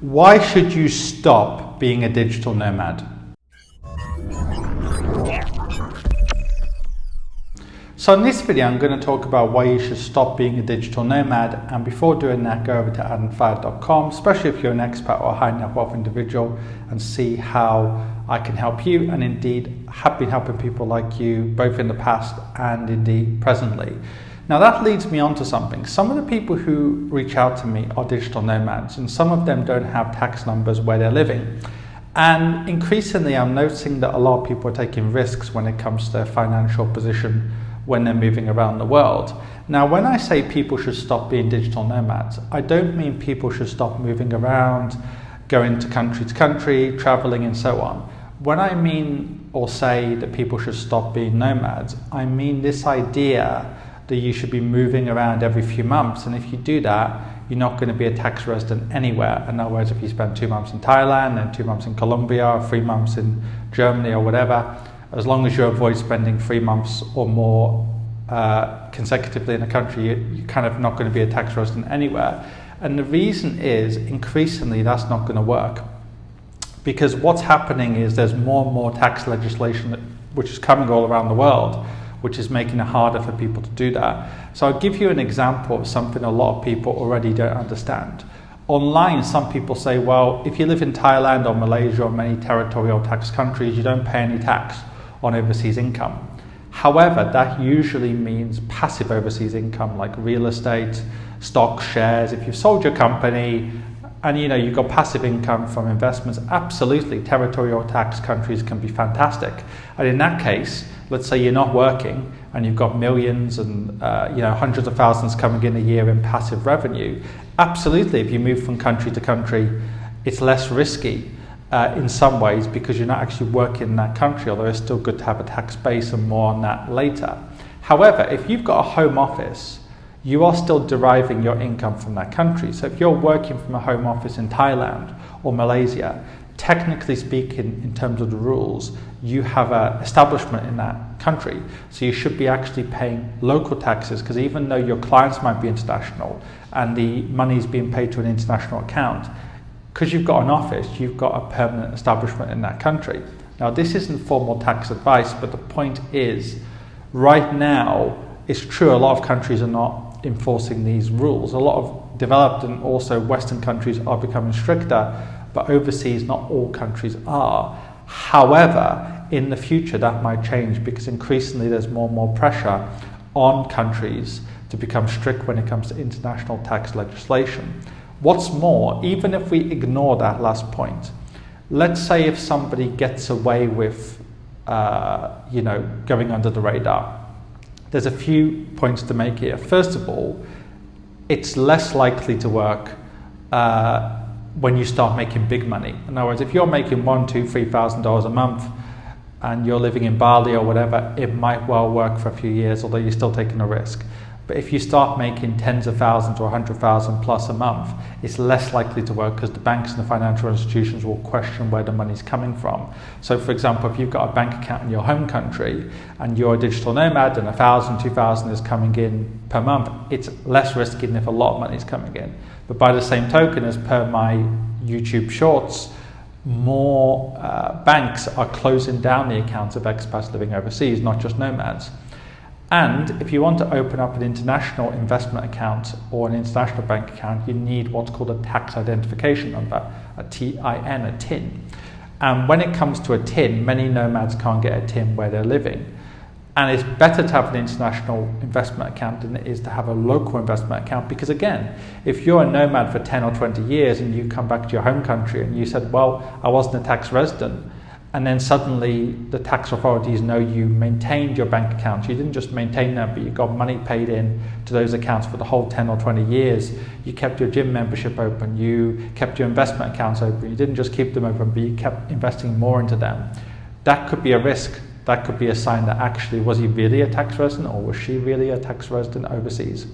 Why should you stop being a digital nomad? So in this video, I'm going to talk about why you should stop being a digital nomad. And before doing that, go over to adamfayed.com, especially if you're an expat or a high net wealth individual, and see how I can help you. And indeed, have been helping people like you, both in the past and indeed presently. Now that leads me on to something. Some of the people who reach out to me are digital nomads, and some of them don't have tax numbers where they're living. And increasingly, I'm noticing that a lot of people are taking risks when it comes to their financial position when they're moving around the world. Now, when I say people should stop being digital nomads, I don't mean people should stop moving around, going to country, traveling and so on. When I mean or say that people should stop being nomads, I mean this idea that you should be moving around every few months. And if you do that, you're not going to be a tax resident anywhere. In other words, if you spend 2 months in Thailand and 2 months in Colombia, or 3 months in Germany or whatever, as long as you avoid spending 3 months or more consecutively in a country, you're kind of not going to be a tax resident anywhere. And the reason is, increasingly, that's not going to work. Because what's happening is there's more and more tax legislation which is coming all around the world, which is making it harder for people to do that. So I'll give you an example of something a lot of people already don't understand. Online, some people say, well, if you live in Thailand or Malaysia or many territorial tax countries, you don't pay any tax on overseas income. However, that usually means passive overseas income like real estate, stocks, shares. If you've sold your company and you've got passive income from investments, absolutely, territorial tax countries can be fantastic. And in that case, let's say you're not working and you've got millions and hundreds of thousands coming in a year in passive revenue. Absolutely, if you move from country to country, it's less risky in some ways because you're not actually working in that country, although it's still good to have a tax base, and more on that later. However, if you've got a home office, you are still deriving your income from that country. So if you're working from a home office in Thailand or Malaysia, technically speaking, in terms of the rules, you have an establishment in that country. So you should be actually paying local taxes, because even though your clients might be international and the money is being paid to an international account, because you've got an office, you've got a permanent establishment in that country. Now, this isn't formal tax advice, but the point is, right now, it's true a lot of countries are not enforcing these rules. A lot of developed and also Western countries are becoming stricter, but overseas, not all countries are. However, in the future, that might change because increasingly there's more and more pressure on countries to become strict when it comes to international tax legislation. What's more, even if we ignore that last point, let's say if somebody gets away with, going under the radar, there's a few points to make here. First of all, it's less likely to work when you start making big money. In other words, if you're making $1,000, $2,000, $3,000 a month and you're living in Bali or whatever, it might well work for a few years, although you're still taking a risk. But if you start making tens of thousands or 100,000 plus a month, it's less likely to work because the banks and the financial institutions will question where the money's coming from. So for example, if you've got a bank account in your home country and you're a digital nomad and 1,000, 2,000 is coming in per month, it's less risky than if a lot of money is coming in. But by the same token, as per my YouTube shorts, more banks are closing down the accounts of expats living overseas, not just nomads. And if you want to open up an international investment account or an international bank account, you need what's called a tax identification number, a TIN, a TIN. And when it comes to a TIN, many nomads can't get a TIN where they're living. And it's better to have an international investment account than it is to have a local investment account, because again, if you're a nomad for 10 or 20 years and you come back to your home country and you said, well, I wasn't a tax resident, and then suddenly the tax authorities know you maintained your bank accounts. You didn't just maintain them, but you got money paid in to those accounts for the whole 10 or 20 years. You kept your gym membership open, you kept your investment accounts open. You didn't just keep them open, but you kept investing more into them. That could be a risk. That could be a sign that actually, was he really a tax resident or was she really a tax resident overseas?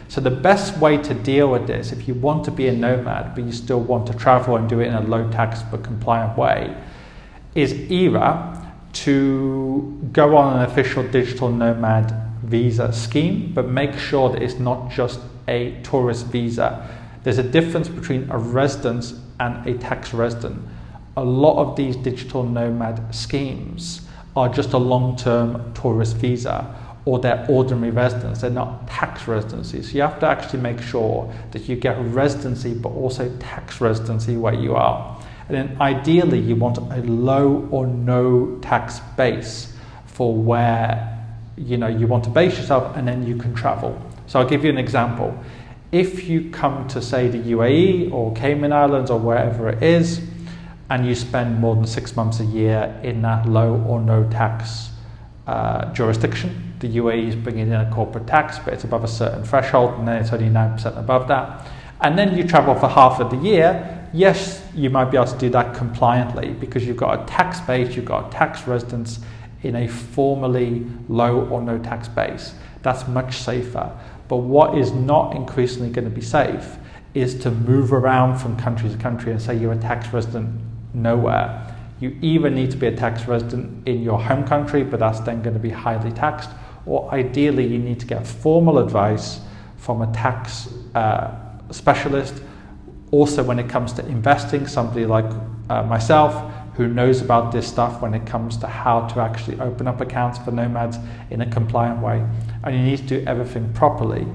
So the best way to deal with this, if you want to be a nomad, but you still want to travel and do it in a low tax but compliant way, is either to go on an official digital nomad visa scheme, but make sure that it's not just a tourist visa. There's a difference between a resident and a tax resident. A lot of these digital nomad schemes are just a long-term tourist visa, or they're ordinary residents, they're not tax residencies. So you have to actually make sure that you get residency but also tax residency where you are. And then ideally you want a low or no tax base for where you want to base yourself, and then you can travel. So I'll give you an example. If you come to, say, the UAE or Cayman Islands or wherever it is, and you spend more than 6 months a year in that low or no tax jurisdiction, the UAE is bringing in a corporate tax, but it's above a certain threshold, and then it's only 9% above that. And then you travel for half of the year, yes, you might be able to do that compliantly because you've got a tax base, you've got a tax residence in a formally low or no tax base. That's much safer. But what is not increasingly going to be safe is to move around from country to country and say you're a tax resident nowhere. You either need to be a tax resident in your home country, but that's then going to be highly taxed, or ideally you need to get formal advice from a tax specialist. Also, when it comes to investing, somebody like myself who knows about this stuff when it comes to how to actually open up accounts for nomads in a compliant way. And you need to do everything properly,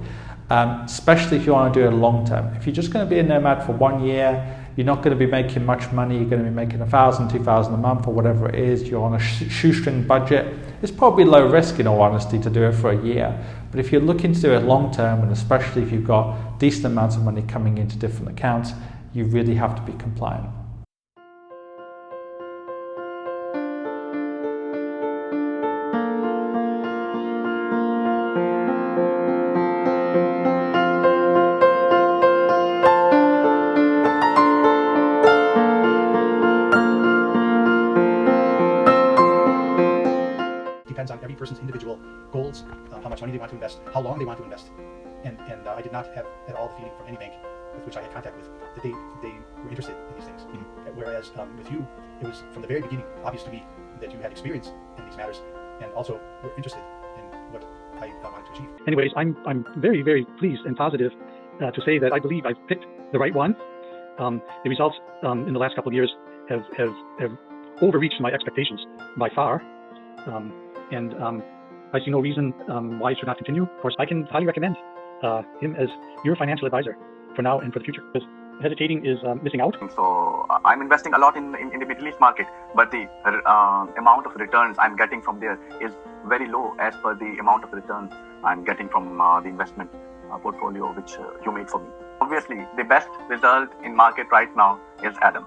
especially if you want to do it long term. If you're just going to be a nomad for 1 year, you're not going to be making much money. You're going to be making 1,000, 2,000 a month or whatever it is. You're on a shoestring budget. It's probably low risk, in all honesty, to do it for a year. But if you're looking to do it long term, and especially if you've got decent amounts of money coming into different accounts, you really have to be compliant. Depends on every person's individual goals, how much money they want to invest, how long they want to invest. And I did not have at all the feeling from any bank with which I had contact with that they were interested in these things. Whereas with you, it was from the very beginning obvious to me that you had experience in these matters and also were interested in what I wanted to achieve. Anyways, I'm very, very pleased and positive to say that I believe I've picked the right one. The results in the last couple of years have overreached my expectations by far. And I see no reason why it should not continue. Of course, I can highly recommend him as your financial advisor for now and for the future. Because hesitating is missing out. So I'm investing a lot in the Middle East market, but the amount of returns I'm getting from there is very low as per the amount of returns I'm getting from the investment portfolio which you made for me. Obviously, the best result in market right now is Adam.